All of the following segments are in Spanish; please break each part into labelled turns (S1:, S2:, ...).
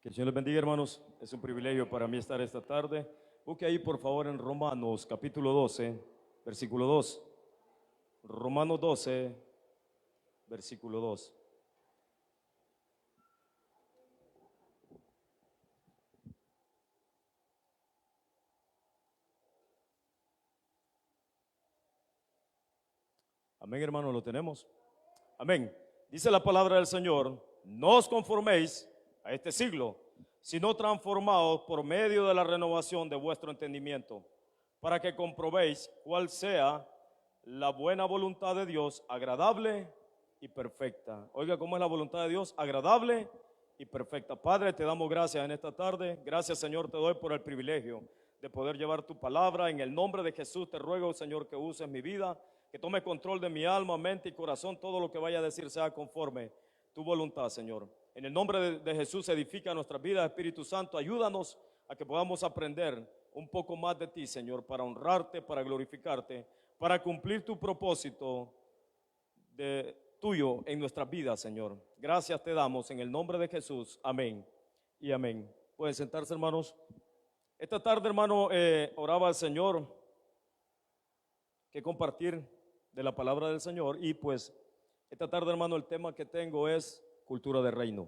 S1: Que el Señor les bendiga, hermanos. Es un privilegio para mí estar esta tarde. Busque ahí, por favor, en Romanos, capítulo 12, versículo 2. Romanos 12, versículo 2. Amén, hermanos, lo tenemos. Amén. Dice la palabra del Señor: no os conforméis a este siglo, sino transformaos por medio de la renovación de vuestro entendimiento, para que comprobéis cuál sea la buena voluntad de Dios, agradable y perfecta. Oiga, ¿cómo es la voluntad de Dios? Agradable y perfecta. Padre, te damos gracias en esta tarde. Gracias, Señor, te doy por el privilegio de poder llevar tu palabra. En el nombre de Jesús te ruego, Señor, que uses mi vida, que tome control de mi alma, mente y corazón. Todo lo que vaya a decir sea conforme tu voluntad, Señor. En el nombre de Jesús edifica nuestras vidas. Espíritu Santo, ayúdanos a que podamos aprender un poco más de ti, Señor, para honrarte, para glorificarte, para cumplir tu propósito tuyo en nuestras vidas, Señor. Gracias te damos en el nombre de Jesús. Amén y amén. Pueden sentarse, hermanos. Esta tarde, hermano, oraba al Señor que compartir de la palabra del Señor, y pues esta tarde, hermano, el tema que tengo es cultura de reino.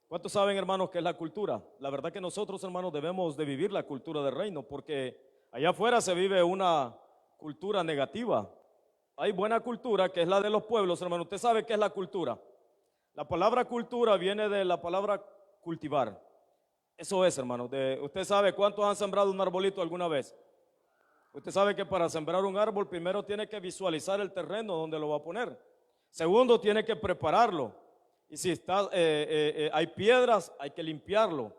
S1: ¿Cuántos saben, hermanos, qué es la cultura? La verdad que nosotros, hermanos, debemos de vivir la cultura de reino, porque allá afuera se vive una cultura negativa. Hay buena cultura, que es la de los pueblos, hermano. ¿Usted sabe qué es la cultura? La palabra cultura viene de la palabra cultivar. Eso es, hermano. ¿Usted sabe cuántos han sembrado un arbolito alguna vez? Usted sabe que para sembrar un árbol primero tiene que visualizar el terreno donde lo va a poner. Segundo, tiene que prepararlo. Y si hay piedras, hay que limpiarlo.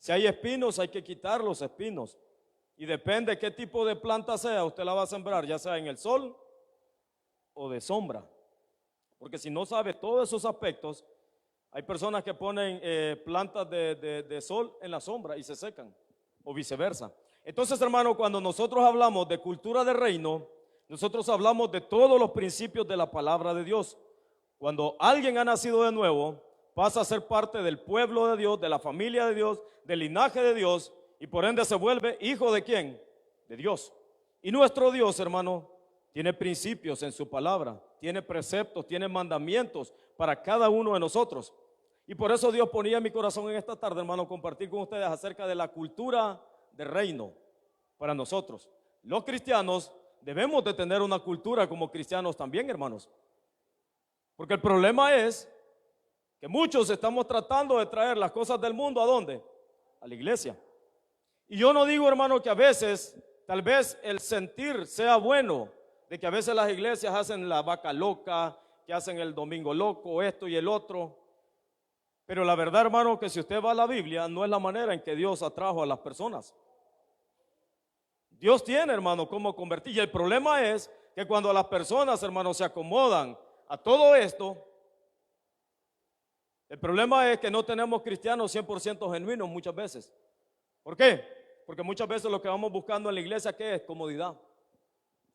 S1: Si hay espinos, hay que quitar los espinos. Y depende qué tipo de planta sea, usted la va a sembrar, ya sea en el sol o de sombra. Porque si no sabe todos esos aspectos, hay personas que ponen plantas de sol en la sombra y se secan, o viceversa. Entonces, hermano, cuando nosotros hablamos de cultura de reino, nosotros hablamos de todos los principios de la palabra de Dios. Cuando alguien ha nacido de nuevo, pasa a ser parte del pueblo de Dios, de la familia de Dios, del linaje de Dios, y por ende se vuelve hijo de ¿quién? De Dios. Y nuestro Dios, hermano, tiene principios en su palabra, tiene preceptos, tiene mandamientos para cada uno de nosotros. Y por eso Dios ponía en mi corazón en esta tarde, hermano, compartir con ustedes acerca de la cultura de reino para nosotros. Los cristianos debemos de tener una cultura como cristianos también, hermanos. Porque el problema es que muchos estamos tratando de traer las cosas del mundo ¿a dónde? A la iglesia. Y yo no digo, hermano, que a veces tal vez el sentir sea bueno, de que a veces las iglesias hacen la vaca loca, que hacen el domingo loco, esto y el otro. Pero la verdad, hermano, que si usted va a la Biblia, no es la manera en que Dios atrajo a las personas. Dios tiene, hermano, cómo convertir. Y el problema es que cuando las personas, hermano, se acomodan a todo esto, el problema es que no tenemos cristianos 100% genuinos muchas veces. ¿Por qué? Porque muchas veces lo que vamos buscando en la iglesia, ¿qué es? Comodidad,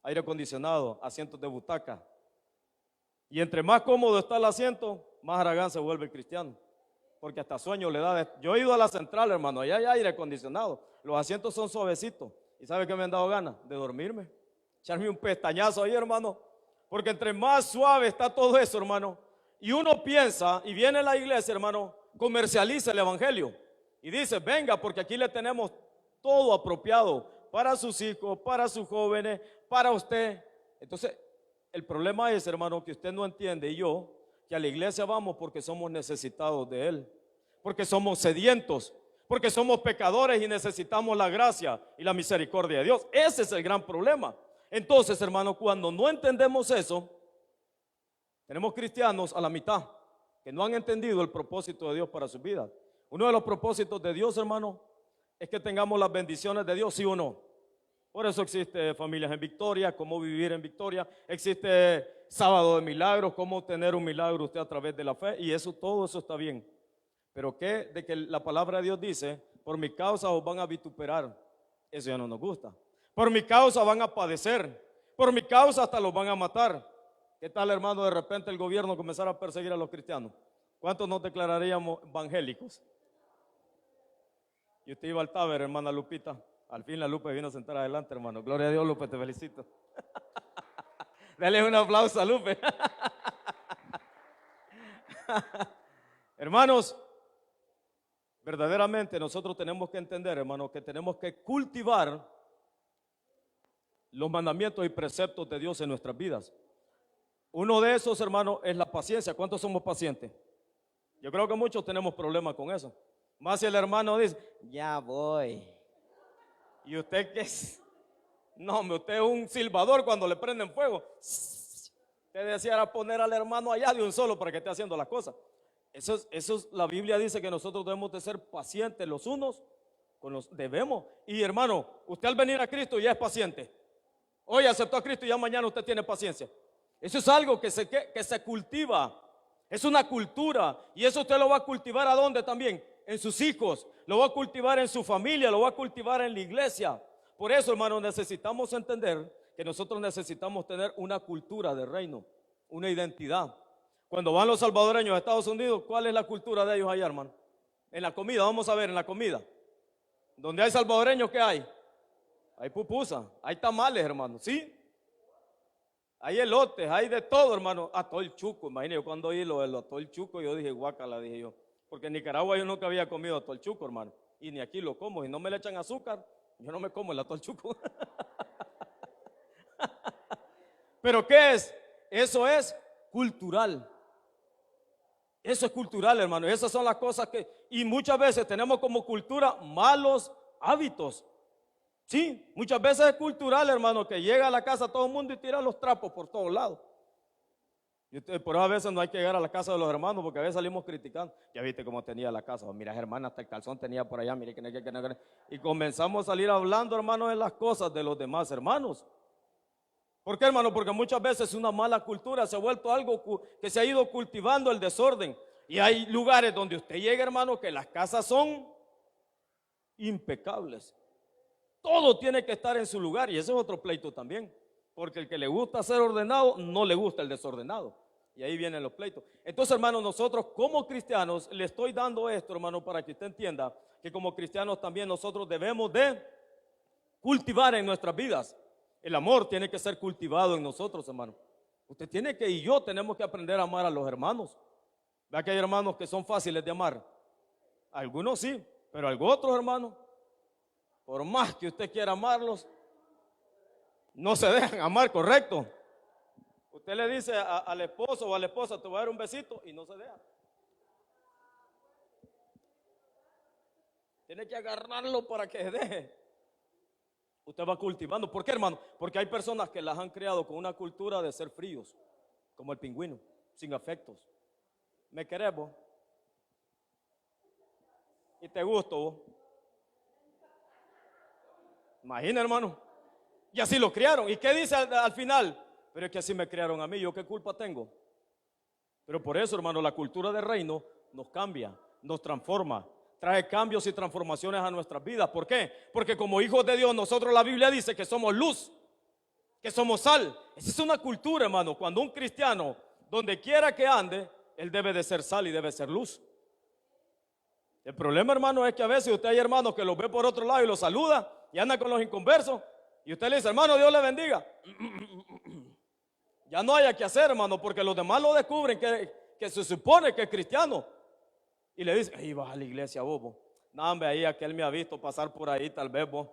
S1: aire acondicionado, asientos de butaca. Y entre más cómodo está el asiento, más haragán se vuelve el cristiano. Porque hasta sueño le da. Yo he ido a la central, hermano, allá hay aire acondicionado. Los asientos son suavecitos. ¿Y sabe qué me han dado ganas? De dormirme. Echarme un pestañazo ahí, hermano. Porque entre más suave está todo eso, hermano, y uno piensa, y viene la iglesia, hermano, comercializa el evangelio. Y dice, venga, porque aquí le tenemos todo apropiado para sus hijos, para sus jóvenes, para usted. Entonces, el problema es, hermano, que usted no entiende, y yo, que a la iglesia vamos porque somos necesitados de Él, porque somos sedientos, porque somos pecadores y necesitamos la gracia y la misericordia de Dios. Ese es el gran problema. Entonces, hermano, cuando no entendemos eso, tenemos cristianos a la mitad que no han entendido el propósito de Dios para sus vidas. Uno de los propósitos de Dios, hermano, es que tengamos las bendiciones de Dios, ¿sí o no? Por eso existe Familias en Victoria, cómo vivir en victoria. Existe Sábado de Milagros, cómo tener un milagro usted a través de la fe. Y eso, todo eso está bien. Pero ¿qué? De que la palabra de Dios dice, por mi causa os van a vituperar. Eso ya no nos gusta. Por mi causa van a padecer. Por mi causa hasta los van a matar. ¿Qué tal, hermano, de repente el gobierno comenzara a perseguir a los cristianos? ¿Cuántos nos declararíamos evangélicos? Y usted iba al Taber, hermana Lupita. Al fin la Lupe vino a sentar adelante, hermano. Gloria a Dios, Lupe, te felicito. Dale un aplauso a Lupe. Hermanos, verdaderamente nosotros tenemos que entender, hermanos, que tenemos que cultivar los mandamientos y preceptos de Dios en nuestras vidas. Uno de esos, hermanos, es la paciencia. ¿Cuántos somos pacientes? Yo creo que muchos tenemos problemas con eso. Más si el hermano dice, ya voy. ¿Y usted qué es? No, usted es un silbador cuando le prenden fuego. Usted deseara poner al hermano allá de un solo para que esté haciendo las cosas. La Biblia dice que nosotros debemos de ser pacientes los unos con los debemos. Y hermano, usted al venir a Cristo ya es paciente. Hoy aceptó a Cristo y ya mañana usted tiene paciencia. Eso es algo que se cultiva. Es una cultura. Y eso usted lo va a cultivar ¿a dónde también? En sus hijos. Lo va a cultivar en su familia. Lo va a cultivar en la iglesia. Por eso, hermano, necesitamos entender que nosotros necesitamos tener una cultura de reino, una identidad. Cuando van los salvadoreños a Estados Unidos, ¿cuál es la cultura de ellos allá, hermano? En la comida, vamos a ver, en la comida. Donde hay salvadoreños, ¿qué hay? Hay pupusa, hay tamales, hermano, ¿sí? Hay elotes, hay de todo, hermano. Atol chuco, imagínate, cuando oí lo del atol chuco, yo dije, guácala, dije yo. Porque en Nicaragua yo nunca había comido atol chuco, hermano. Y ni aquí lo como, y no me le echan azúcar, yo no me como el atol chuco. ¿Pero qué es? Eso es cultural. Eso es cultural, hermano. Esas son las cosas que, y muchas veces tenemos como cultura malos hábitos. Sí, muchas veces es cultural, hermano, que llega a la casa todo el mundo y tira los trapos por todos lados. Y por eso a veces no hay que llegar a la casa de los hermanos, porque a veces salimos criticando. Ya viste cómo tenía la casa. Mira, hermana, hasta el calzón tenía por allá. Mire que. Y comenzamos a salir hablando, hermano, de las cosas de los demás hermanos. ¿Por qué, hermano? Porque muchas veces una mala cultura se ha vuelto algo que se ha ido cultivando el desorden. Y hay lugares donde usted llega, hermano, que las casas son impecables. Todo tiene que estar en su lugar, y ese es otro pleito también. Porque el que le gusta ser ordenado, no le gusta el desordenado. Y ahí vienen los pleitos. Entonces, hermano, nosotros como cristianos, le estoy dando esto, hermano, para que usted entienda que como cristianos también nosotros debemos de cultivar en nuestras vidas. El amor tiene que ser cultivado en nosotros, hermano. Usted tiene que, y yo tenemos que aprender a amar a los hermanos. ¿Vea que hay hermanos que son fáciles de amar? Algunos sí, pero algunos otros, hermanos, por más que usted quiera amarlos, no se dejan amar, correcto. Usted le dice al esposo o a la esposa, te voy a dar un besito, y no se deja. Tiene que agarrarlo para que se deje. Usted va cultivando. ¿Por qué, hermano? Porque hay personas que las han creado con una cultura de ser fríos, como el pingüino, sin afectos. ¿Me querés vos? ¿Y te gusto vos? Imagina, hermano. Y así lo criaron. ¿Y qué dice al final? Pero es que así me criaron a mí, ¿yo qué culpa tengo? Pero por eso, hermano, la cultura del reino nos cambia, nos transforma, trae cambios y transformaciones a nuestras vidas. ¿Por qué? Porque como hijos de Dios, nosotros, la Biblia dice que somos luz, que somos sal. Esa es una cultura, hermano. Cuando un cristiano, donde quiera que ande, él debe de ser sal y debe ser luz. El problema, hermano, es que a veces usted hay hermanos que los ve por otro lado y los saluda y anda con los inconversos, y usted le dice, hermano, Dios le bendiga. Ya no haya que hacer, hermano, porque los demás lo descubren que se supone que es cristiano. Y le dice, ahí vas a la iglesia, bobo. No, hombre, ahí aquel me ha visto pasar por ahí, tal vez vos.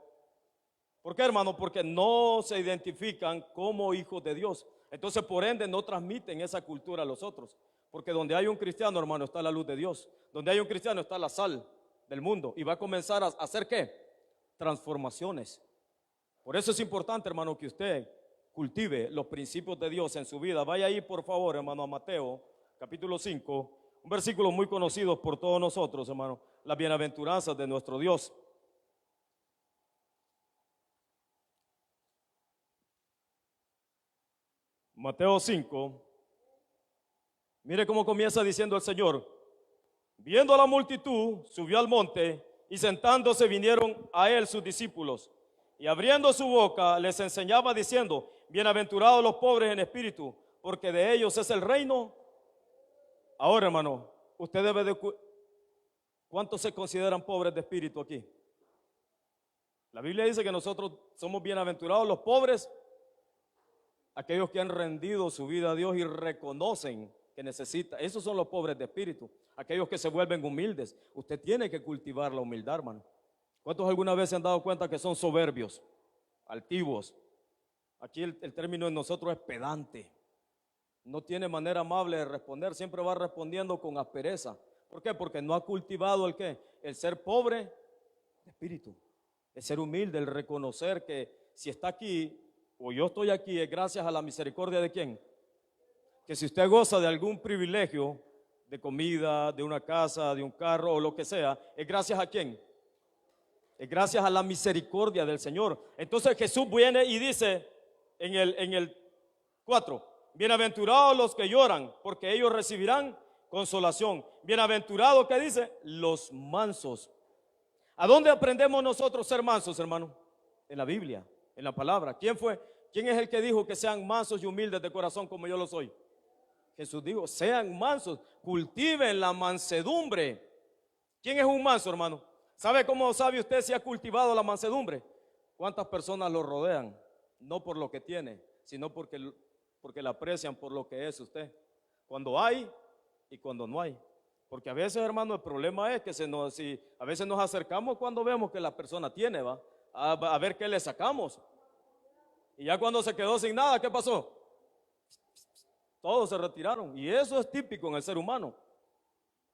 S1: ¿Por qué, hermano? Porque no se identifican como hijos de Dios. Entonces, por ende, no transmiten esa cultura a los otros. Porque donde hay un cristiano, hermano, está la luz de Dios. Donde hay un cristiano está la sal del mundo. Y va a comenzar a hacer, ¿qué? Transformaciones. Por eso es importante, hermano, que usted cultive los principios de Dios en su vida. Vaya ahí, por favor, hermano, a Mateo, capítulo 5, un versículo muy conocido por todos nosotros, hermano, las bienaventuranzas de nuestro Dios. Mateo 5, mire cómo comienza diciendo el Señor: viendo a la multitud, subió al monte, y sentándose vinieron a él sus discípulos. Y abriendo su boca les enseñaba diciendo: bienaventurados los pobres en espíritu, porque de ellos es el reino. Ahora, hermano, usted debe de... ¿Cuántos se consideran pobres de espíritu aquí? La Biblia dice que nosotros somos bienaventurados los pobres, aquellos que han rendido su vida a Dios y reconocen que necesita. Esos son los pobres de espíritu, aquellos que se vuelven humildes. Usted tiene que cultivar la humildad, hermano. ¿Cuántos alguna vez se han dado cuenta que son soberbios, altivos? Aquí el término en nosotros es pedante. No tiene manera amable de responder, siempre va respondiendo con aspereza. ¿Por qué? Porque no ha cultivado el ¿qué? El ser pobre de espíritu, el ser humilde, el reconocer que si está aquí o yo estoy aquí es gracias a la misericordia de ¿quién? Que si usted goza de algún privilegio, de comida, de una casa, de un carro o lo que sea, es gracias a ¿quién? Es gracias a la misericordia del Señor. Entonces Jesús viene y dice en el 4, bienaventurados los que lloran, porque ellos recibirán consolación. Bienaventurados, ¿qué dice? Los mansos. ¿A dónde aprendemos nosotros ser mansos, hermano? En la Biblia, en la palabra. ¿Quién fue? ¿Quién es el que dijo que sean mansos y humildes de corazón como yo lo soy? Jesús dijo, sean mansos, cultiven la mansedumbre. ¿Quién es un manso, hermano? ¿Sabe cómo sabe usted si ha cultivado la mansedumbre? ¿Cuántas personas lo rodean? No por lo que tiene, sino porque la aprecian por lo que es usted. Cuando hay y cuando no hay. Porque a veces, hermano, el problema es que a veces nos acercamos cuando vemos que la persona tiene, ¿va? A ver qué le sacamos. Y ya cuando se quedó sin nada, ¿qué pasó? Todos se retiraron. Y eso es típico en el ser humano.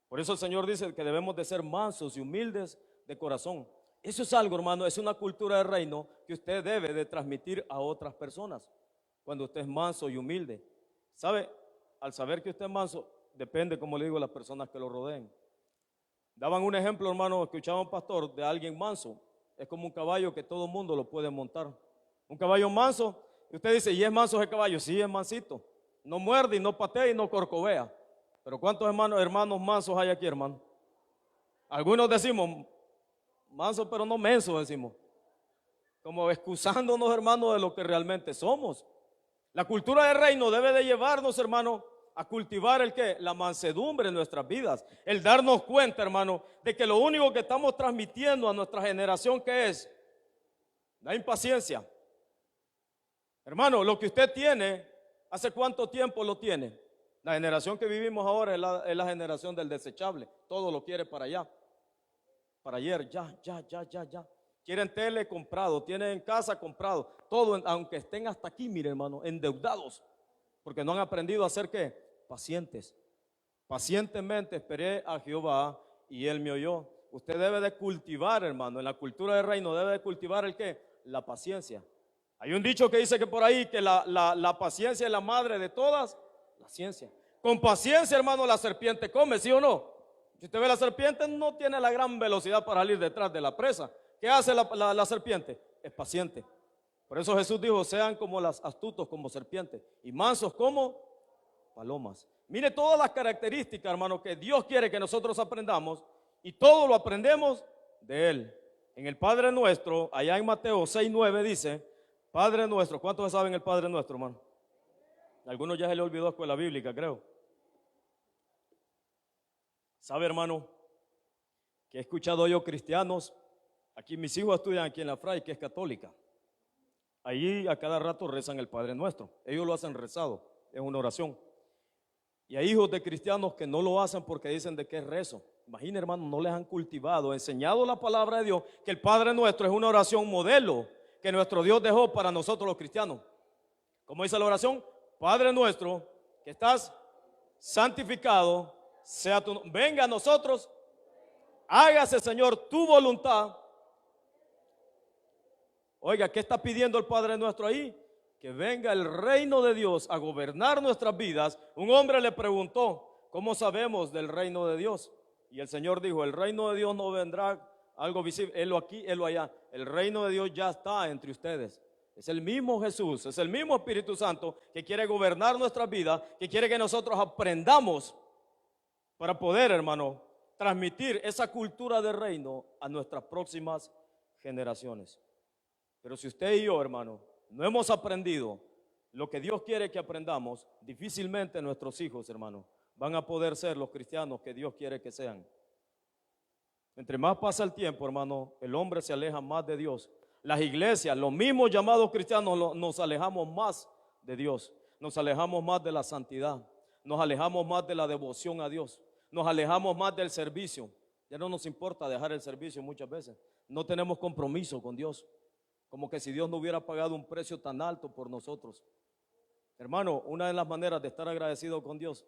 S1: Por eso el Señor dice que debemos de ser mansos y humildes de corazón. Eso es algo, hermano, es una cultura del reino que usted debe de transmitir a otras personas. Cuando usted es manso y humilde. ¿Sabe? Al saber que usted es manso, depende, como le digo, de las personas que lo rodeen. Daban un ejemplo, hermano, escuchaba un pastor de alguien manso. Es como un caballo que todo el mundo lo puede montar. Un caballo manso, y usted dice, ¿y es manso ese caballo? Sí, es mansito. No muerde y no patea y no corcovea. Pero ¿cuántos hermanos mansos hay aquí, hermano? Algunos decimos, manso pero no menso, decimos. Como excusándonos, hermano, de lo que realmente somos. La cultura del reino debe de llevarnos, hermano, a cultivar el ¿qué? La mansedumbre en nuestras vidas. El darnos cuenta, hermano, de que lo único que estamos transmitiendo a nuestra generación, ¿qué es? La impaciencia. Hermano, lo que usted tiene, ¿hace cuánto tiempo lo tiene? La generación que vivimos ahora es la generación del desechable. Todo lo quiere para allá. Para ayer, ya. Quieren tele comprado, tienen casa comprado. Todo, aunque estén hasta aquí, mire, hermano, endeudados. Porque no han aprendido a ser ¿qué? Pacientes. Pacientemente esperé a Jehová y Él me oyó. Usted debe de cultivar, hermano, en la cultura del reino debe de cultivar el ¿qué? La paciencia. Hay un dicho que dice que por ahí que la paciencia es la madre de todas la ciencia. Con paciencia, hermano, la serpiente come, ¿sí o no? Si usted ve la serpiente, no tiene la gran velocidad para salir detrás de la presa. ¿Qué hace la serpiente? Es paciente. Por eso Jesús dijo, sean como las astutos como serpientes y mansos como palomas. Mire todas las características, hermano, que Dios quiere que nosotros aprendamos y todo lo aprendemos de Él. En el Padre Nuestro, allá en Mateo 6:9 dice, Padre Nuestro, ¿cuántos saben el Padre Nuestro, hermano? Algunos ya se le olvidó escuela bíblica, creo. ¿Sabe, hermano? Que he escuchado yo cristianos, aquí mis hijos estudian aquí en la Fray, que es católica. Allí a cada rato rezan el Padre Nuestro. Ellos lo hacen rezado, es una oración. Y hay hijos de cristianos que no lo hacen porque dicen de qué es rezo. Imagina, hermano, no les han cultivado, enseñado la palabra de Dios, que el Padre Nuestro es una oración modelo que nuestro Dios dejó para nosotros los cristianos. ¿Cómo dice la oración? Padre Nuestro, que estás santificado, sea tu nombre. Venga a nosotros, hágase, Señor, tu voluntad. Oiga, ¿qué está pidiendo el Padre Nuestro ahí? Que venga el reino de Dios a gobernar nuestras vidas. Un hombre le preguntó, ¿cómo sabemos del reino de Dios? Y el Señor dijo, el reino de Dios no vendrá algo visible, helo aquí, helo allá. El reino de Dios ya está entre ustedes. Es el mismo Jesús, es el mismo Espíritu Santo que quiere gobernar nuestras vidas, que quiere que nosotros aprendamos para poder, hermano, transmitir esa cultura del reino a nuestras próximas generaciones. Pero si usted y yo, hermano, no hemos aprendido lo que Dios quiere que aprendamos, difícilmente nuestros hijos, hermano, van a poder ser los cristianos que Dios quiere que sean. Entre más pasa el tiempo, hermano, el hombre se aleja más de Dios. Las iglesias, los mismos llamados cristianos, nos alejamos más de Dios. Nos alejamos más de la santidad. Nos alejamos más de la devoción a Dios. Nos alejamos más del servicio. Ya no nos importa dejar el servicio muchas veces. No tenemos compromiso con Dios. Como que si Dios no hubiera pagado un precio tan alto por nosotros. Hermano, una de las maneras de estar agradecido con Dios,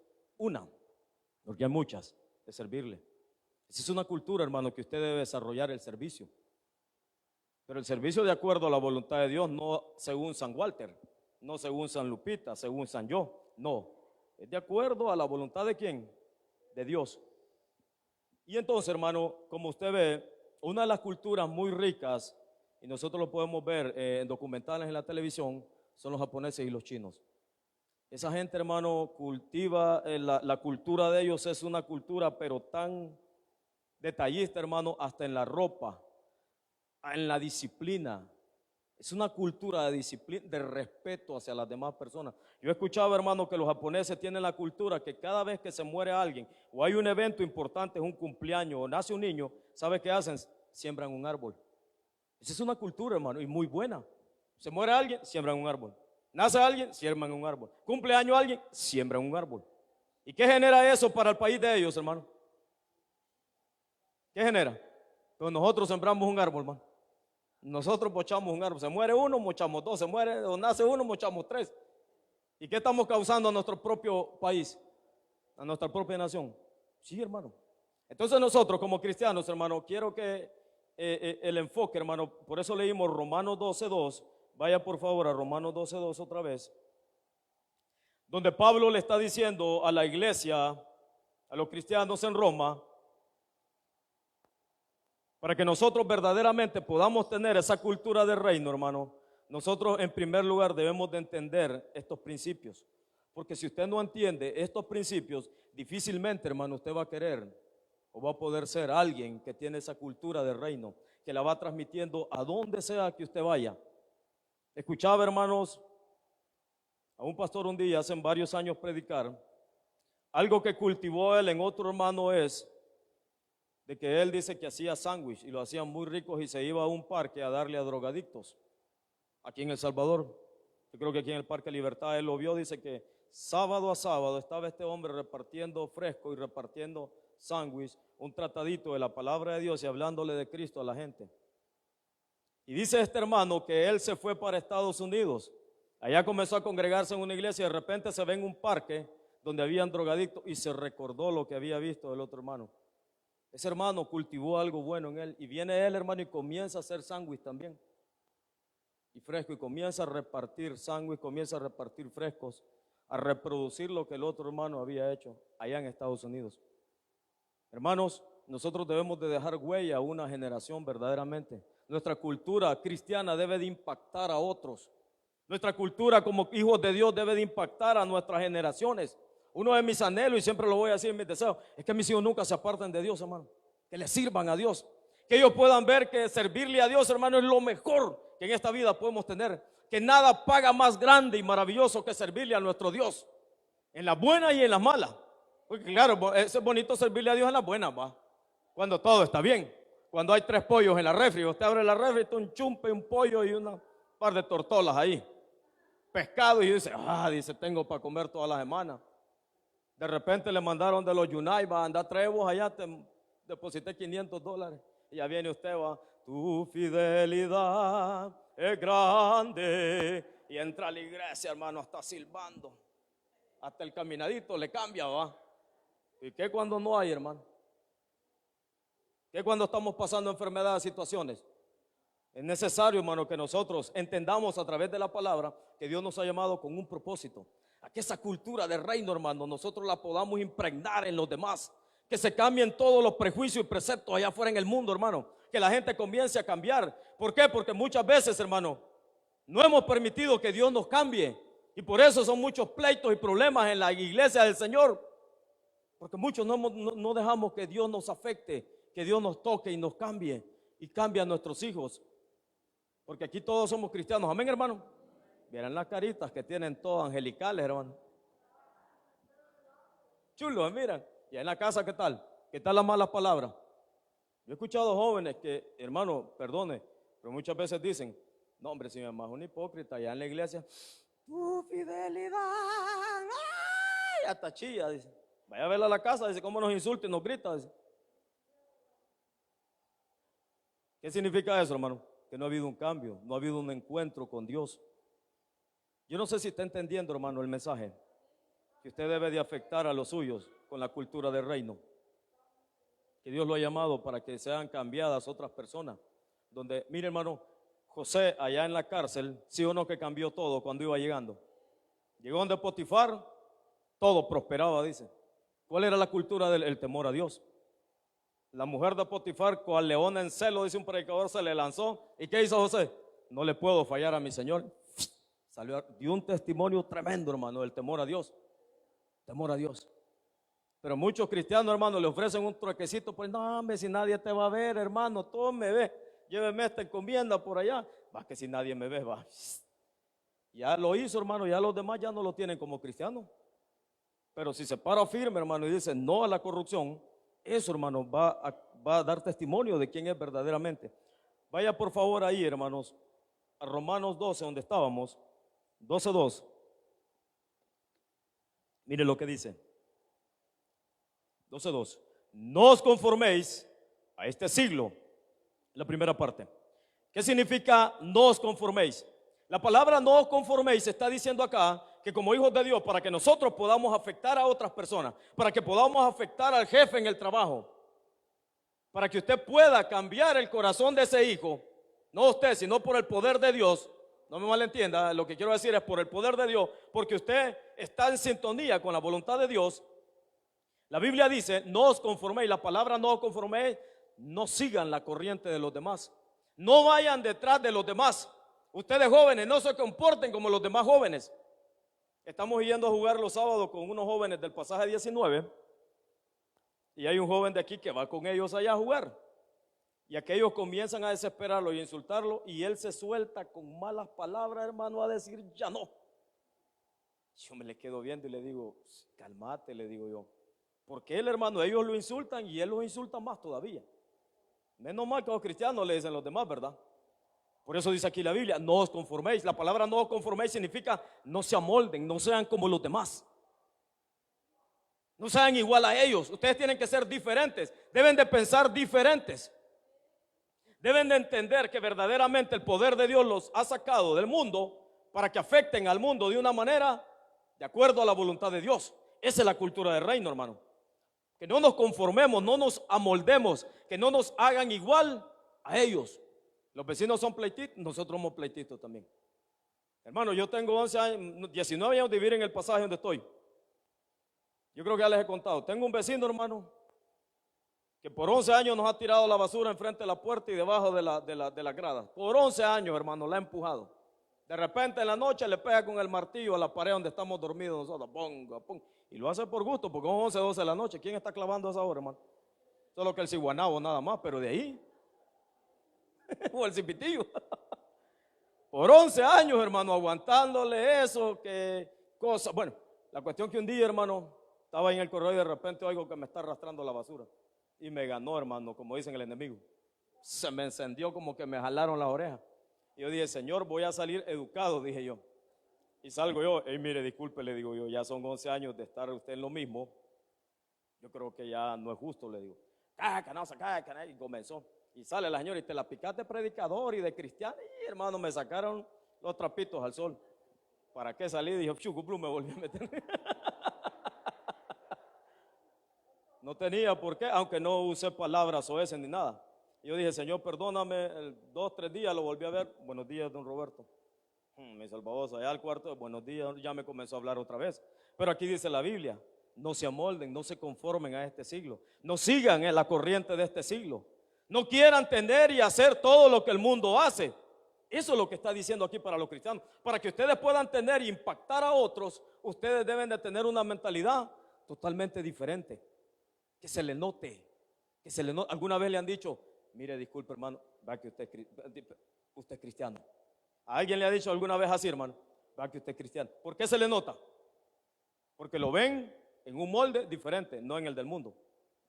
S1: porque hay muchas, es servirle. Esa es una cultura, hermano, que usted debe desarrollar, el servicio. Pero el servicio de acuerdo a la voluntad de Dios, no según San Walter, no según San Lupita, según San Yo, no. Es de acuerdo a la voluntad de ¿quién? De Dios. Y entonces, hermano, como usted ve, una de las culturas muy ricas, y nosotros lo podemos ver en documentales en la televisión, son los japoneses y los chinos. Esa gente, hermano, cultiva, la cultura de ellos es una cultura, pero tan detallista, hermano, hasta en la ropa, en la disciplina. Es una cultura de disciplina, de respeto hacia las demás personas. Yo he escuchado, hermano, que los japoneses tienen la cultura que cada vez que se muere alguien, o hay un evento importante, es un cumpleaños, o nace un niño, ¿sabe qué hacen? Siembran un árbol. Esa es una cultura, hermano, y muy buena. Se muere alguien, siembran un árbol. Nace alguien, siembran un árbol. Cumpleaños alguien, siembran un árbol. ¿Y qué genera eso para el país de ellos, hermano? ¿Qué genera? Pues nosotros sembramos un árbol, hermano. Nosotros mochamos un árbol. Se muere uno, mochamos dos. Se muere o nace uno, mochamos tres. ¿Y qué estamos causando a nuestro propio país? A nuestra propia nación. Sí, hermano. Entonces nosotros como cristianos, hermano, quiero que el enfoque, hermano, por eso leímos Romanos 12:2. Vaya por favor a Romanos 12:2 otra vez, donde Pablo le está diciendo a la iglesia, a los cristianos en Roma, para que nosotros verdaderamente podamos tener esa cultura del reino, hermano, nosotros en primer lugar debemos de entender estos principios, porque si usted no entiende estos principios, difícilmente, hermano, usted va a querer o va a poder ser alguien que tiene esa cultura del reino, que la va transmitiendo a donde sea que usted vaya. Escuchaba, hermanos, a un pastor un día, hace varios años, predicar. Algo que cultivó él en otro hermano es de que él dice que hacía sándwich y lo hacían muy ricos y se iba a un parque a darle a drogadictos. Aquí en El Salvador, yo creo que aquí en el Parque Libertad él lo vio, dice que sábado a sábado estaba este hombre repartiendo fresco y repartiendo sándwich, un tratadito de la palabra de Dios y hablándole de Cristo a la gente. Y dice este hermano que él se fue para Estados Unidos. Allá comenzó a congregarse en una iglesia y de repente se ve en un parque donde habían drogadictos y se recordó lo que había visto del otro hermano. Ese hermano cultivó algo bueno en él y viene él, hermano, y comienza a hacer sándwich también. Y fresco, y comienza a repartir sándwich, comienza a repartir frescos, a reproducir lo que el otro hermano había hecho allá en Estados Unidos. Hermanos, nosotros debemos de dejar huella a una generación verdaderamente. Nuestra cultura cristiana debe de impactar a otros. Nuestra cultura como hijos de Dios debe de impactar a nuestras generaciones. Uno de mis anhelos, y siempre lo voy a decir en mis deseos, es que mis hijos nunca se aparten de Dios, hermano. Que les sirvan a Dios. Que ellos puedan ver que servirle a Dios, hermano, es lo mejor que en esta vida podemos tener. Que nada paga más grande y maravilloso que servirle a nuestro Dios. En las buenas y en las malas. Porque claro, es bonito servirle a Dios en las buenas, va. Cuando todo está bien. Cuando hay 3 pollos en la refri, usted abre la refri, está un chumpe, un pollo y un par de tortolas ahí. Pescado y dice, dice, tengo para comer toda la semana. De repente le mandaron de los Yunay, va a andar 3 vos allá, te deposité $500. Y ya viene usted, va, tu fidelidad es grande. Y entra a la iglesia, hermano, hasta silbando. Hasta el caminadito le cambia, va. ¿Y qué cuando no hay, hermano? ¿Qué cuando estamos pasando enfermedades, situaciones? Es necesario, hermano, que nosotros entendamos a través de la palabra que Dios nos ha llamado con un propósito. A que esa cultura del reino, hermano, nosotros la podamos impregnar en los demás. Que se cambien todos los prejuicios y preceptos allá afuera en el mundo, hermano. Que la gente comience a cambiar. ¿Por qué? Porque muchas veces, hermano, no hemos permitido que Dios nos cambie. Y por eso son muchos pleitos y problemas en la iglesia del Señor. Porque muchos no dejamos que Dios nos afecte, que Dios nos toque y nos cambie. Y cambie a nuestros hijos. Porque aquí todos somos cristianos. Amén, hermano. Vieran las caritas que tienen todas angelicales, hermano. chulo, miran. Y en la casa, ¿qué tal? ¿Qué tal las malas palabras? Yo he escuchado jóvenes que, hermano, perdone, pero muchas veces dicen, no, hombre, si mi mamá es un hipócrita, allá en la iglesia, tu fidelidad, ay, hasta chilla, dice. Vaya a verla a la casa, dice, cómo nos insulta y nos grita, dice. ¿Qué significa eso, hermano? Que no ha habido un cambio, no ha habido un encuentro con Dios. Yo no sé si está entendiendo, hermano, el mensaje, que usted debe de afectar a los suyos con la cultura del reino. Que Dios lo ha llamado para que sean cambiadas otras personas. Donde, mire, hermano, José allá en la cárcel, sí o no que cambió todo cuando iba llegando. Llegó donde Potifar, todo prosperaba, dice. ¿Cuál era la cultura del temor a Dios? La mujer de Potifar, cual leona en celo, dice un predicador, se le lanzó. ¿Y qué hizo José? No le puedo fallar a mi Señor. Dio un testimonio tremendo, hermano, del temor a Dios. Temor a Dios. Pero muchos cristianos, hermano, le ofrecen un truequecito, pues no, hombre, si nadie te va a ver, hermano, todo me ve, lléveme esta encomienda por allá. Va, que si nadie me ve, va. Ya lo hizo, hermano, ya los demás ya no lo tienen como cristiano. Pero si se para firme, hermano, y dice no a la corrupción, eso, hermano, va a dar testimonio de quién es verdaderamente. Vaya por favor ahí, hermanos, a Romanos 12, donde estábamos, 12:2. Mire lo que dice. 12:2. No os conforméis a este siglo. La primera parte. ¿Qué significa no os conforméis? La palabra no os conforméis está diciendo acá que como hijos de Dios, para que nosotros podamos afectar a otras personas, para que podamos afectar al jefe en el trabajo, para que usted pueda cambiar el corazón de ese hijo, no usted, sino por el poder de Dios. No me malentienda, lo que quiero decir es por el poder de Dios, porque usted está en sintonía con la voluntad de Dios. La Biblia dice, no os conforméis, la palabra no os conforméis, no sigan la corriente de los demás. No vayan detrás de los demás. Ustedes jóvenes, no se comporten como los demás jóvenes. Estamos yendo a jugar los sábados con unos jóvenes del pasaje 19 y hay un joven de aquí que va con ellos allá a jugar. Y aquellos comienzan a desesperarlo y a insultarlo y él se suelta con malas palabras, hermano, a decir ya no. Yo me le quedo viendo y le digo, cálmate, le digo yo. Porque él, hermano, ellos lo insultan y él los insulta más todavía. Menos mal que los cristianos le dicen los demás, ¿verdad? Por eso dice aquí la Biblia, no os conforméis. La palabra no os conforméis significa no se amolden, no sean como los demás. No sean igual a ellos. Ustedes tienen que ser diferentes. Deben de pensar diferentes. Deben de entender que verdaderamente el poder de Dios los ha sacado del mundo para que afecten al mundo de una manera de acuerdo a la voluntad de Dios. Esa es la cultura del reino, hermano. Que no nos conformemos, no nos amoldemos, que no nos hagan igual a ellos. Los vecinos son pleititos, nosotros somos pleititos también. Hermano, yo tengo 11 años, 19 años de vivir en el pasaje donde estoy. Yo creo que ya les he contado. Tengo un vecino, hermano, que por 11 años nos ha tirado la basura enfrente de la puerta y debajo de la grada. Por 11 años, hermano, la ha empujado. De repente en la noche le pega con el martillo a la pared donde estamos dormidos nosotros. Ponga, ponga. Y lo hace por gusto, porque son 11, 12 de la noche. ¿Quién está clavando a esa hora, hermano? Solo que el ciguanabo nada más, pero de ahí. O el cipitillo. Por 11 años, hermano, aguantándole eso, que cosa. Bueno, la cuestión que un día, hermano, estaba en el correo y de repente oigo que me está arrastrando la basura. Y me ganó, hermano, como dicen el enemigo. Se me encendió como que me jalaron la oreja. Y yo dije, Señor, voy a salir educado, dije yo. Y salgo yo, mire, disculpe, le digo yo, ya son 11 años de estar usted en lo mismo. Yo creo que ya no es justo, le digo. Y comenzó. Y sale la señora y te la picaste de predicador y de cristiano. Y hermano, me sacaron los trapitos al sol. ¿Para qué salí? Dije, chucuplu, me volví a meter. No tenía por qué, aunque no usé palabras o ese ni nada. Y yo dije, Señor, perdóname, 2, 3 días lo volví a ver. Buenos días, don Roberto. Mi salvadosa, allá al cuarto, buenos días, ya me comenzó a hablar otra vez. Pero aquí dice la Biblia, no se amolden, no se conformen a este siglo. No sigan en la corriente de este siglo. No quieran tener y hacer todo lo que el mundo hace. Eso es lo que está diciendo aquí para los cristianos. Para que ustedes puedan tener e impactar a otros, ustedes deben de tener una mentalidad totalmente diferente. Que se le note, que se le note. Alguna vez le han dicho, mire, disculpe, hermano, va que usted es cristiano. ¿A alguien le ha dicho alguna vez así, hermano? Va que usted es cristiano. ¿Por qué se le nota? Porque lo ven en un molde diferente, no en el del mundo.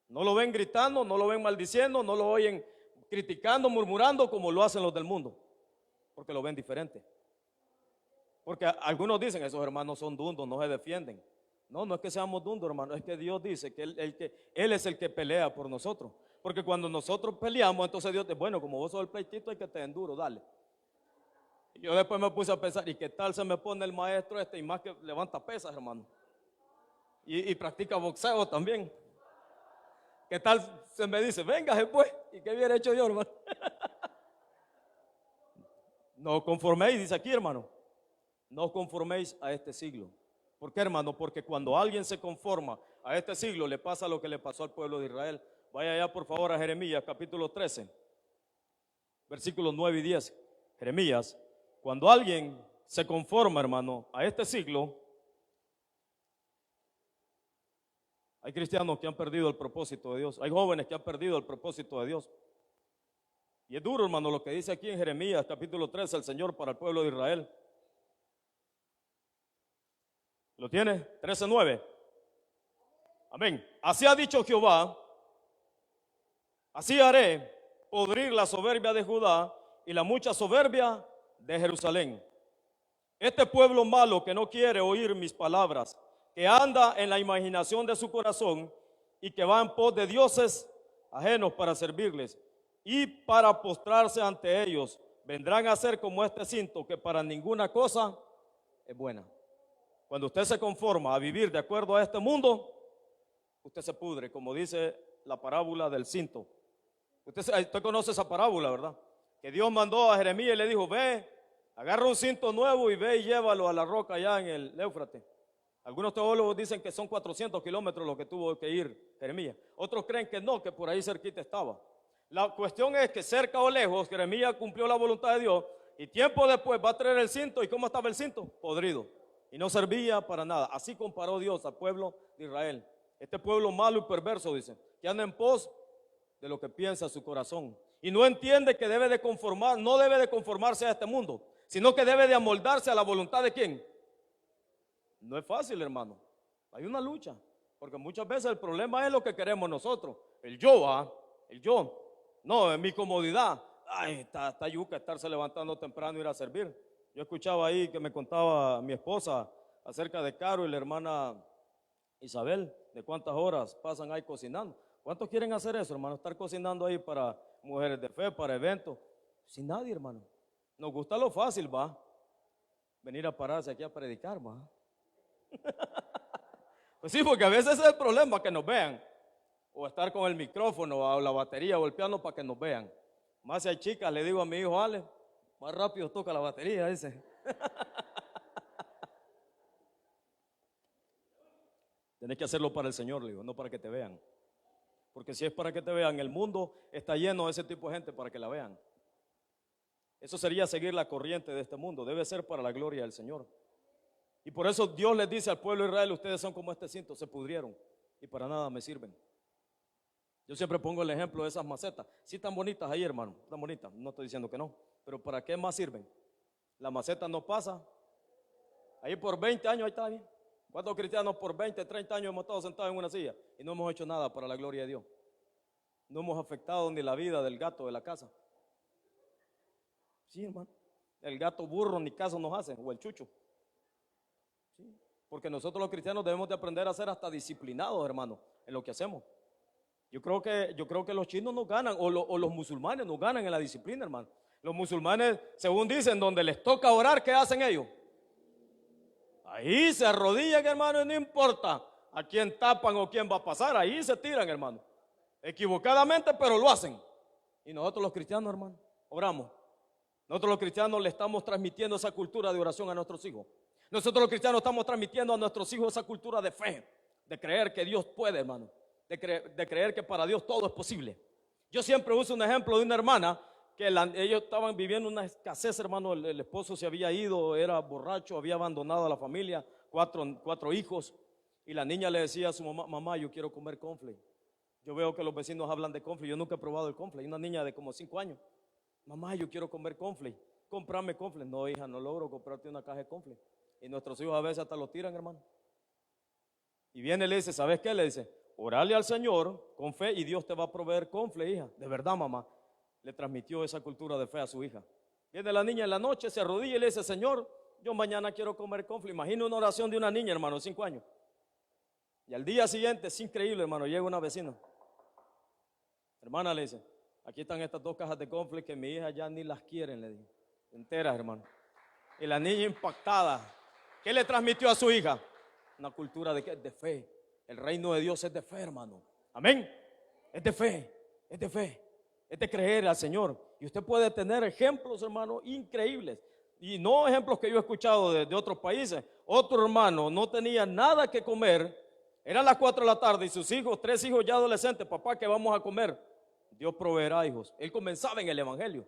S1: No lo ven gritando, no lo ven maldiciendo, no lo oyen criticando, murmurando como lo hacen los del mundo, porque lo ven diferente. Porque algunos dicen, esos hermanos son dundos, no se defienden. No, no es que seamos dundos, hermano, es que Dios dice que Él es el que pelea por nosotros. Porque cuando nosotros peleamos, entonces Dios dice, bueno, como vos sos el pleitito, hay que te enduro, dale. Y yo después me puse a pensar, ¿y qué tal se me pone el maestro y más que levanta pesas, hermano? Y practica boxeo también. ¿Qué tal se me dice, venga después? ¿Y qué hubiera hecho yo, hermano? No conforméis, dice aquí, hermano. No conforméis a este siglo. ¿Por qué, hermano? Porque cuando alguien se conforma a este siglo, le pasa lo que le pasó al pueblo de Israel. Vaya ya, por favor, a Jeremías, capítulo 13, versículos 9 y 10. Jeremías, cuando alguien se conforma, hermano, a este siglo, hay cristianos que han perdido el propósito de Dios. Hay jóvenes que han perdido el propósito de Dios. Y es duro, hermano, lo que dice aquí en Jeremías, capítulo 13, el Señor para el pueblo de Israel. ¿Lo tiene? 13:9. Amén. Así ha dicho Jehová, así haré podrir la soberbia de Judá y la mucha soberbia de Jerusalén. Este pueblo malo que no quiere oír mis palabras, que anda en la imaginación de su corazón y que va en pos de dioses ajenos para servirles y para postrarse ante ellos, vendrán a ser como este cinto que para ninguna cosa es buena. Cuando usted se conforma a vivir de acuerdo a este mundo, usted se pudre, como dice la parábola del cinto. Usted conoce esa parábola, ¿verdad? Que Dios mandó a Jeremías y le dijo, ve, agarra un cinto nuevo y ve y llévalo a la roca allá en el Éufrates. Algunos teólogos dicen que son 400 kilómetros lo que tuvo que ir Jeremías. Otros creen que no, que por ahí cerquita estaba. La cuestión es que cerca o lejos, Jeremías cumplió la voluntad de Dios y tiempo después va a traer el cinto. ¿Y cómo estaba el cinto? Podrido. Y no servía para nada. Así comparó Dios al pueblo de Israel. Este pueblo malo y perverso, dice, que anda en pos de lo que piensa su corazón. Y no entiende que debe de conformar, no debe de conformarse a este mundo, sino que debe de amoldarse a la voluntad de ¿quién? No es fácil, hermano. Hay una lucha. Porque muchas veces el problema es lo que queremos nosotros. El yo, el yo. No, es mi comodidad. Ay, está yuca estarse levantando temprano y ir a servir. Yo escuchaba ahí que me contaba mi esposa acerca de Caro y la hermana Isabel, de cuántas horas pasan ahí cocinando. ¿Cuántos quieren hacer eso, hermano? Estar cocinando ahí para mujeres de fe, para eventos. Sin nadie, hermano. Nos gusta lo fácil, va. Venir a pararse aquí a predicar, va. Pues sí, porque a veces es el problema, que nos vean. O estar con el micrófono o la batería o el piano para que nos vean. Más si hay chicas, le digo a mi hijo Ale, más rápido toca la batería, dice. Tienes que hacerlo para el Señor, le digo, no para que te vean. Porque si es para que te vean, el mundo está lleno de ese tipo de gente para que la vean. Eso sería seguir la corriente de este mundo. Debe ser para la gloria del Señor. Y por eso Dios les dice al pueblo de Israel, ustedes son como este cinto, se pudrieron y para nada me sirven. Yo siempre pongo el ejemplo de esas macetas. Sí, tan bonitas ahí, hermano, tan bonitas, no estoy diciendo que no, pero ¿para qué más sirven? La maceta no pasa. Ahí por 20 años, ahí está bien. ¿Cuántos cristianos por 20, 30 años hemos estado sentados en una silla y no hemos hecho nada para la gloria de Dios? No hemos afectado ni la vida del gato de la casa. Sí, hermano. El gato burro ni caso nos hace, o el chucho. Sí. Porque nosotros los cristianos debemos de aprender a ser hasta disciplinados, hermano, en lo que hacemos. Yo creo que los chinos nos ganan, o los musulmanes nos ganan en la disciplina, hermano. Los musulmanes, según dicen, donde les toca orar, ¿qué hacen ellos? Ahí se arrodillan, hermano, y no importa a quién tapan o quién va a pasar, ahí se tiran, hermano. Equivocadamente, pero lo hacen. Y nosotros los cristianos, hermano, oramos. Nosotros los cristianos le estamos transmitiendo esa cultura de oración a nuestros hijos. Nosotros los cristianos estamos transmitiendo a nuestros hijos esa cultura de fe, de creer que Dios puede, hermano, de creer que para Dios todo es posible. Yo siempre uso un ejemplo de una hermana que ellos estaban viviendo una escasez, hermano. El esposo se había ido, era borracho, había abandonado a la familia, cuatro hijos, y la niña le decía a su mamá, mamá, yo quiero comer cornflakes. Yo veo que los vecinos hablan de cornflakes, yo nunca he probado el cornflakes. Una niña de como 5 años, mamá, yo quiero comer cornflakes, cómprame cornflakes. No, hija, no logro comprarte una caja de cornflakes. Y nuestros hijos a veces hasta lo tiran, hermano. Y viene y le dice, ¿sabes qué? Le dice, orale al Señor con fe y Dios te va a proveer confle, hija. De verdad, mamá. Le transmitió esa cultura de fe a su hija. Viene la niña en la noche, se arrodilla y le dice, Señor, yo mañana quiero comer confle. Imagina una oración de una niña, hermano, de 5 años. Y al día siguiente, es increíble, hermano, llega una vecina. Hermana, le dice, aquí están estas 2 cajas de confle que mi hija ya ni las quieren, le dijo. Enteras, hermano. Y la niña impactada. ¿Qué le transmitió a su hija? Una cultura de, ¿qué? De fe. El reino de Dios es de fe, hermano. Amén. Es de fe, es de fe. Es de creer al Señor. Y usted puede tener ejemplos, hermano, increíbles. Y no ejemplos que yo he escuchado de otros países. Otro hermano no tenía nada que comer. Eran las 4 de la tarde y sus hijos, 3 hijos ya adolescentes, papá, ¿qué vamos a comer? Dios proveerá, hijos. Él comenzaba en el evangelio.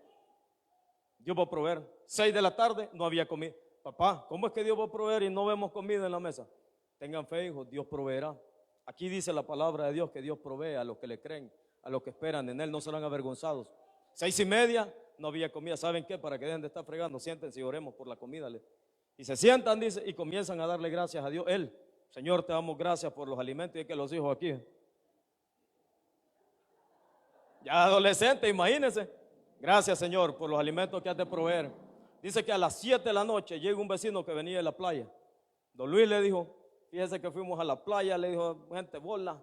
S1: Dios va a proveer. 6 de la tarde no había comida. Papá, ¿cómo es que Dios va a proveer y no vemos comida en la mesa? Tengan fe, hijos, Dios proveerá. Aquí dice la palabra de Dios que Dios provee a los que le creen, a los que esperan en Él, no serán avergonzados. 6:30 no había comida. ¿Saben qué? Para que dejen de estar fregando, siéntense y oremos por la comida. Y se sientan, dice, y comienzan a darle gracias a Dios. Él, Señor, te damos gracias por los alimentos. Y que los hijos aquí, ya adolescentes, imagínense. Gracias, Señor, por los alimentos que has de proveer. Dice que a las 7 de la noche llega un vecino que venía de la playa. Don Luis le dijo, fíjese que fuimos a la playa, le dijo, gente, bola,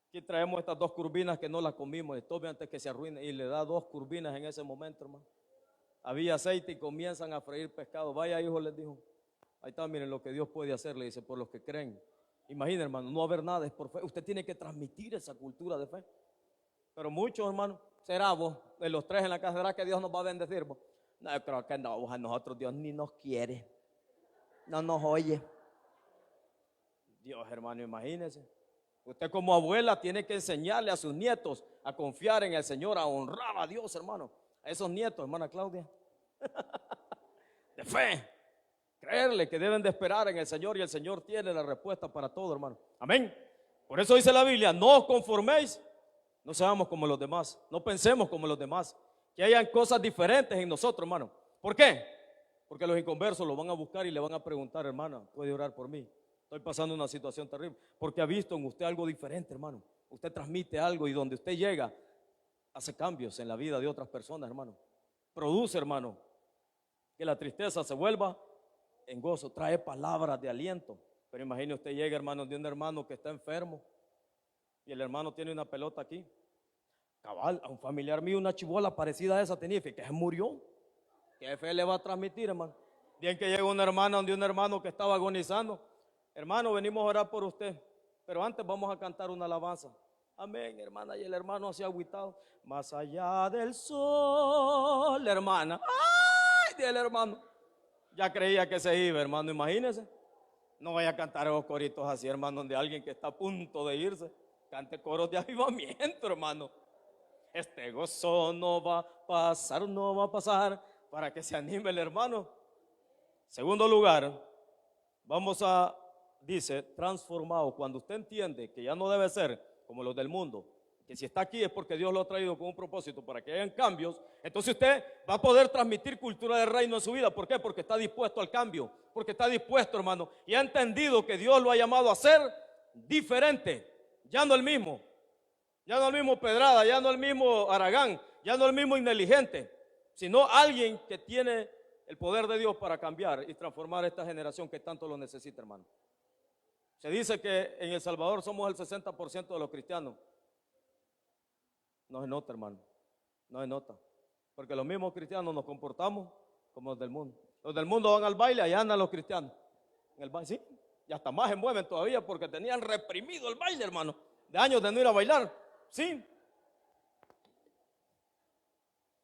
S1: aquí traemos estas 2 curvinas que no las comimos, y tome antes que se arruine. Y le da 2 curvinas en ese momento, hermano. Había aceite y comienzan a freír pescado. Vaya, hijo, les dijo. Ahí está, miren lo que Dios puede hacer, le dice, por los que creen. Imaginen, hermano, no haber nada es por fe. Usted tiene que transmitir esa cultura de fe. Pero muchos, hermano, será vos, de los 3 en la casa, ¿será que Dios nos va a bendecir vos? No, yo creo que no, a nosotros Dios ni nos quiere, no nos oye. Dios, hermano, imagínese. Usted como abuela tiene que enseñarle a sus nietos a confiar en el Señor, a honrar a Dios, hermano. A esos nietos, hermana Claudia, de fe, creerle que deben de esperar en el Señor y el Señor tiene la respuesta para todo, hermano. Amén. Por eso dice la Biblia, no os conforméis, no seamos como los demás, no pensemos como los demás, que hayan cosas diferentes en nosotros, hermano. ¿Por qué? Porque los inconversos lo van a buscar y le van a preguntar, hermana, ¿puede orar por mí? Estoy pasando una situación terrible, porque ha visto en usted algo diferente, hermano. Usted transmite algo y donde usted llega, hace cambios en la vida de otras personas, hermano. Produce, hermano, que la tristeza se vuelva en gozo, trae palabras de aliento. Pero imagine usted llega, hermano, de un hermano que está enfermo y el hermano tiene una pelota aquí. Cabal, a un familiar mío una chibola parecida a esa tenía, que se murió. ¿Qué fe le va a transmitir, hermano? Bien que llega una hermana donde un hermano que estaba agonizando. Hermano, venimos a orar por usted, pero antes vamos a cantar una alabanza. Amén, hermana. Y el hermano así agüitado. Más allá del sol, hermana. Ay, del hermano. Ya creía que se iba, hermano, imagínese. No vaya a cantar esos coritos así, hermano, de alguien que está a punto de irse. Cante coros de avivamiento, hermano. Este gozo no va a pasar, no va a pasar, para que se anime el hermano. Segundo lugar, vamos a, dice, transformado. Cuando usted entiende que ya no debe ser como los del mundo, que si está aquí es porque Dios lo ha traído con un propósito para que hayan cambios, entonces usted va a poder transmitir cultura del reino en su vida. ¿Por qué? Porque está dispuesto al cambio, porque está dispuesto, hermano, y ha entendido que Dios lo ha llamado a ser diferente, ya no el mismo. Ya no el mismo Pedrada, ya no el mismo Aragán, ya no el mismo inteligente, sino alguien que tiene el poder de Dios para cambiar y transformar esta generación que tanto lo necesita, hermano. Se dice que en El Salvador somos el 60% de los cristianos. No se nota, hermano, no se nota, porque los mismos cristianos nos comportamos como los del mundo. Los del mundo van al baile, allá andan los cristianos. En el baile, sí, y hasta más se mueven todavía porque tenían reprimido el baile, hermano, de años de no ir a bailar. Sí.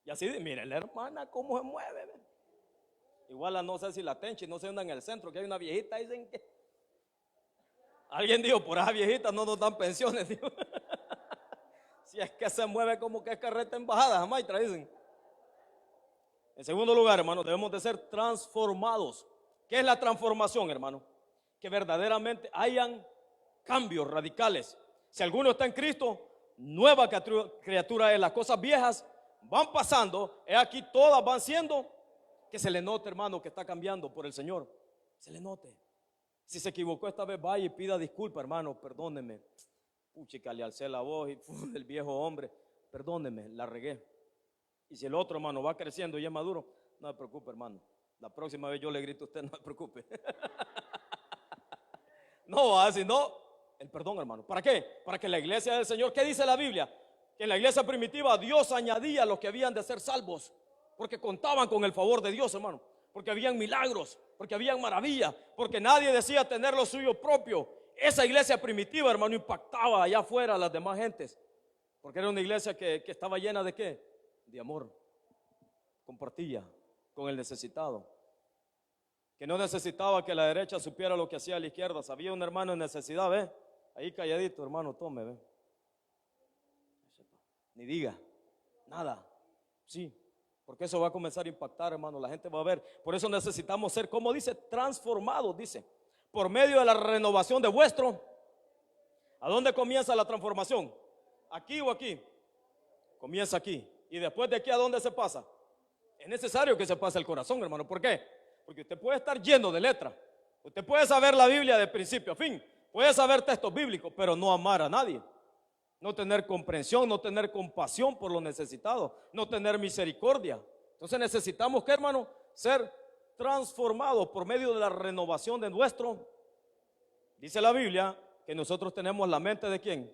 S1: Y así, mire la hermana cómo se mueve. Igual no sé si la Tenchi, no sé, anda en el centro, que hay una viejita, dicen que alguien dijo, por esa viejita no nos dan pensiones, dijo. Si es que se mueve como que es carreta embajada, jamás dicen. En segundo lugar, hermano, debemos de ser transformados. ¿Qué es la transformación, hermano? Que verdaderamente hayan cambios radicales. Si alguno está en Cristo, nueva criatura es. Las cosas viejas van pasando, aquí todas van siendo, que se le note, hermano, que está cambiando por el Señor. Se le note. Si se equivocó esta vez, vaya y pida disculpa, hermano, perdóneme. Puchica, le alcé la voz y el viejo hombre, perdóneme, la regué. Y si el otro, hermano, va creciendo y es maduro, no se preocupe, hermano. La próxima vez yo le grito a usted, no se preocupe. No va a decir, no, el perdón, hermano. ¿Para qué? Para que la iglesia del Señor, ¿qué dice la Biblia? Que en la iglesia primitiva Dios añadía a los que habían de ser salvos, porque contaban con el favor de Dios, hermano. Porque habían milagros, porque habían maravillas, porque nadie decía tener lo suyo propio. Esa iglesia primitiva, hermano, impactaba allá afuera a las demás gentes, porque era una iglesia que estaba llena de ¿qué? De amor. Compartía con el necesitado, que no necesitaba que la derecha supiera lo que hacía la izquierda. Sabía un hermano en necesidad, ve, ahí calladito, hermano, tome, ve, ni diga nada, sí, porque eso va a comenzar a impactar, hermano. La gente va a ver. Por eso necesitamos ser, como dice, transformados, dice, por medio de la renovación de vuestro. ¿A dónde comienza la transformación? ¿Aquí o aquí? Comienza aquí. ¿Y después de aquí a dónde se pasa? Es necesario que se pase el corazón, hermano. ¿Por qué? Porque usted puede estar lleno de letra, usted puede saber la Biblia de principio a fin, puede saber textos bíblicos, pero no amar a nadie, no tener comprensión, no tener compasión por los necesitados, no tener misericordia. Entonces necesitamos, ¿qué, hermano? Ser transformados por medio de la renovación de nuestro. Dice la Biblia que nosotros tenemos la mente de ¿quién?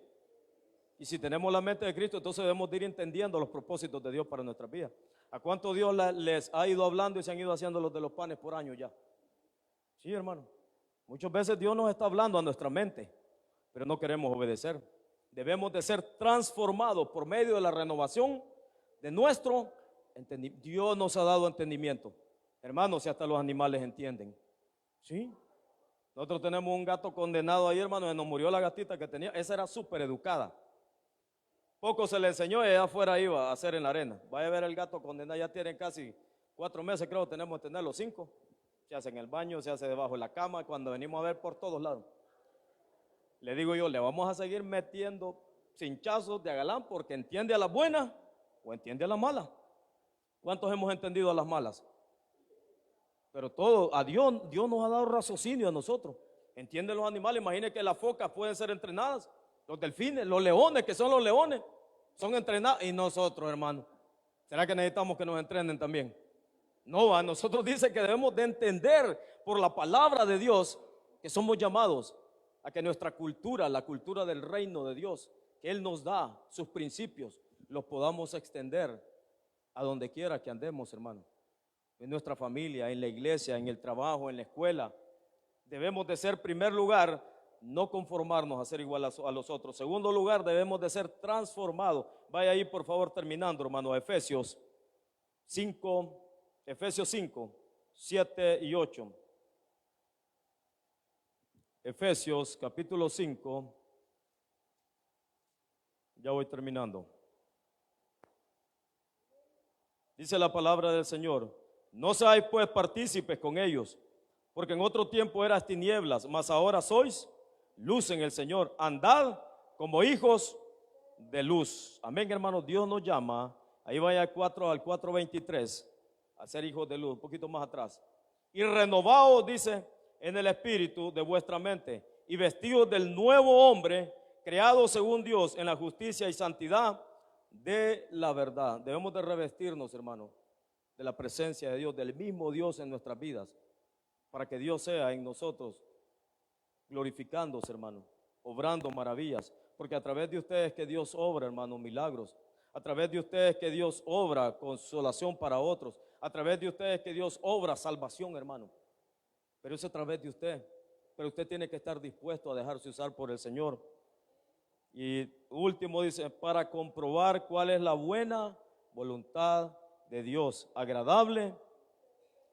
S1: Y si tenemos la mente de Cristo, entonces debemos de ir entendiendo los propósitos de Dios para nuestras vidas. ¿A cuánto Dios les ha ido hablando y se han ido haciendo los de los panes por años ya? Sí, hermano. Muchas veces Dios nos está hablando a nuestra mente, pero no queremos obedecer. Debemos de ser transformados por medio de la renovación de nuestro entendimiento. Dios nos ha dado entendimiento. Hermanos, si hasta los animales entienden. ¿Sí? Nosotros tenemos un gato condenado ahí, hermano, y nos murió la gatita que tenía. Esa era súper educada. Poco se le enseñó y allá afuera iba a hacer en la arena. Vaya a ver el gato condenado, ya tienen casi 4 meses, creo, tenemos que tenerlo 5. Se hace en el baño, se hace debajo de la cama, cuando venimos a ver por todos lados. Le digo yo, le vamos a seguir metiendo cinchazos de agalán porque entiende a las buenas o entiende a las malas. ¿Cuántos hemos entendido a las malas? Pero todo, a Dios nos ha dado raciocinio a nosotros. Entienden los animales, imaginen que las focas pueden ser entrenadas, los delfines, los leones, que son los leones, son entrenados. Y nosotros, hermano, ¿será que necesitamos que nos entrenen también? No, a nosotros dice que debemos de entender por la palabra de Dios que somos llamados a que nuestra cultura, la cultura del reino de Dios, que Él nos da, sus principios, los podamos extender a donde quiera que andemos, hermano. En nuestra familia, en la iglesia, en el trabajo, en la escuela. Debemos de ser, primer lugar, no conformarnos a ser igual a los otros. Segundo lugar, debemos de ser transformados. Vaya ahí, por favor, terminando, hermano, Efesios 5, 7 y 8. Efesios capítulo 5, ya voy terminando. Dice la palabra del Señor: no seáis pues partícipes con ellos, porque en otro tiempo eras tinieblas, mas ahora sois luz en el Señor. Andad como hijos de luz. Amén, hermanos. Dios nos llama, ahí vaya al 4:23, a ser hijos de luz, un poquito más atrás. Y renovaos, dice, en el espíritu de vuestra mente, y vestidos del nuevo hombre, creado según Dios en la justicia y santidad de la verdad. Debemos de revestirnos, hermano, de la presencia de Dios, del mismo Dios en nuestras vidas, para que Dios sea en nosotros glorificándose, hermano, obrando maravillas, porque a través de ustedes que Dios obra, hermano, milagros. A través de ustedes que Dios obra consolación para otros. A través de ustedes que Dios obra salvación, hermano. Pero es a través de usted. Pero usted tiene que estar dispuesto a dejarse usar por el Señor. Y último dice, para comprobar cuál es la buena voluntad de Dios, agradable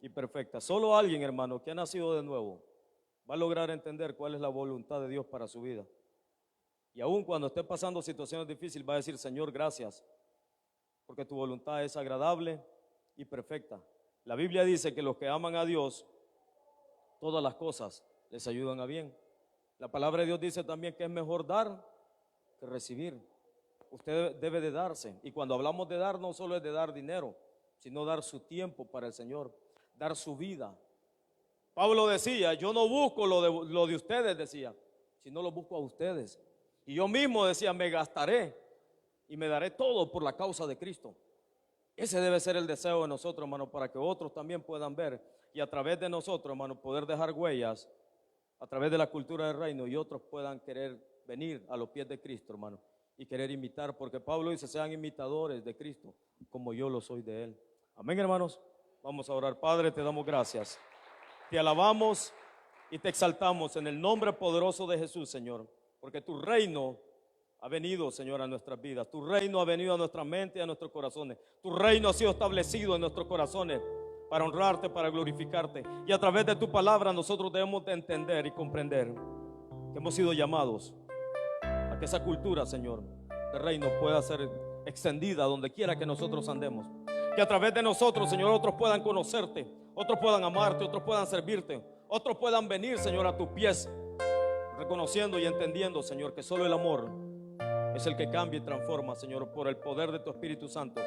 S1: y perfecta. Solo alguien, hermano, que ha nacido de nuevo va a lograr entender cuál es la voluntad de Dios para su vida. Y aun cuando esté pasando situaciones difíciles, va a decir, Señor, gracias, porque tu voluntad es agradable y perfecta. La Biblia dice que los que aman a Dios, todas las cosas les ayudan a bien. La palabra de Dios dice también que es mejor dar que recibir. Usted debe de darse. Y cuando hablamos de dar, no solo es de dar dinero, sino dar su tiempo para el Señor, dar su vida, Pablo decía, yo no busco lo de ustedes, decía, sino lo busco a ustedes. Y yo mismo decía, me gastaré y me daré todo por la causa de Cristo. Ese debe ser el deseo de nosotros, hermano, para que otros también puedan ver y a través de nosotros, hermano, poder dejar huellas a través de la cultura del reino y otros puedan querer venir a los pies de Cristo, hermano, y querer imitar, porque Pablo dice, sean imitadores de Cristo, como yo lo soy de Él. Amén, hermanos. Vamos a orar. Padre, te damos gracias. Te alabamos y te exaltamos en el nombre poderoso de Jesús, Señor, porque tu reino ha venido, Señor, a nuestras vidas. Tu reino ha venido a nuestra mente y a nuestros corazones. Tu reino ha sido establecido en nuestros corazones para honrarte, para glorificarte. Y a través de tu palabra nosotros debemos de entender y comprender que hemos sido llamados a que esa cultura, Señor, del reino pueda ser extendida donde quiera que nosotros andemos. Que a través de nosotros, Señor, otros puedan conocerte, otros puedan amarte, otros puedan servirte, otros puedan venir, Señor, a tus pies, reconociendo y entendiendo, Señor, que solo el amor es el que cambia y transforma, Señor, por el poder de tu Espíritu Santo.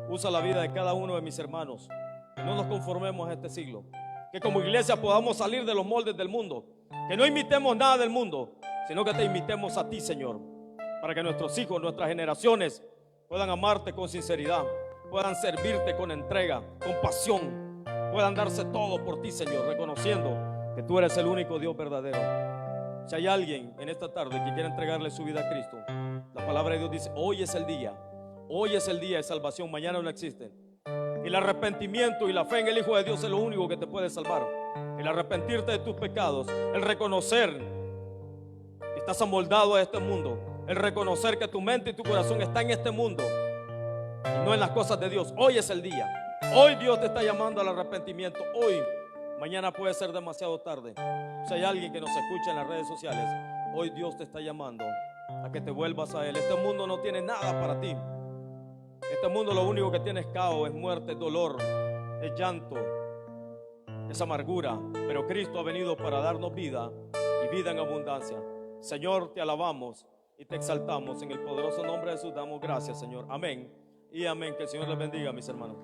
S1: Usa la vida de cada uno de mis hermanos, que no nos conformemos a este siglo, que como iglesia podamos salir de los moldes del mundo, que no imitemos nada del mundo, sino que te imitemos a ti, Señor, para que nuestros hijos, nuestras generaciones puedan amarte con sinceridad, puedan servirte con entrega, con pasión, puedan darse todo por ti, Señor, reconociendo que tú eres el único Dios verdadero. Si hay alguien en esta tarde que quiere entregarle su vida a Cristo, la palabra de Dios dice, hoy es el día de salvación, mañana no existe. Y el arrepentimiento y la fe en el Hijo de Dios es lo único que te puede salvar. El arrepentirte de tus pecados, el reconocer que estás amoldado a este mundo, el reconocer que tu mente y tu corazón está en este mundo y no en las cosas de Dios. Hoy es el día. Hoy Dios te está llamando al arrepentimiento. Hoy, mañana puede ser demasiado tarde. Si hay alguien que nos escucha en las redes sociales, hoy Dios te está llamando a que te vuelvas a Él. Este mundo no tiene nada para ti. Este mundo lo único que tiene es caos, es muerte, es dolor, es llanto, es amargura. Pero Cristo ha venido para darnos vida y vida en abundancia. Señor, te alabamos y te exaltamos. En el poderoso nombre de Jesús damos gracias, Señor. Amén y amén. Que el Señor les bendiga, mis hermanos.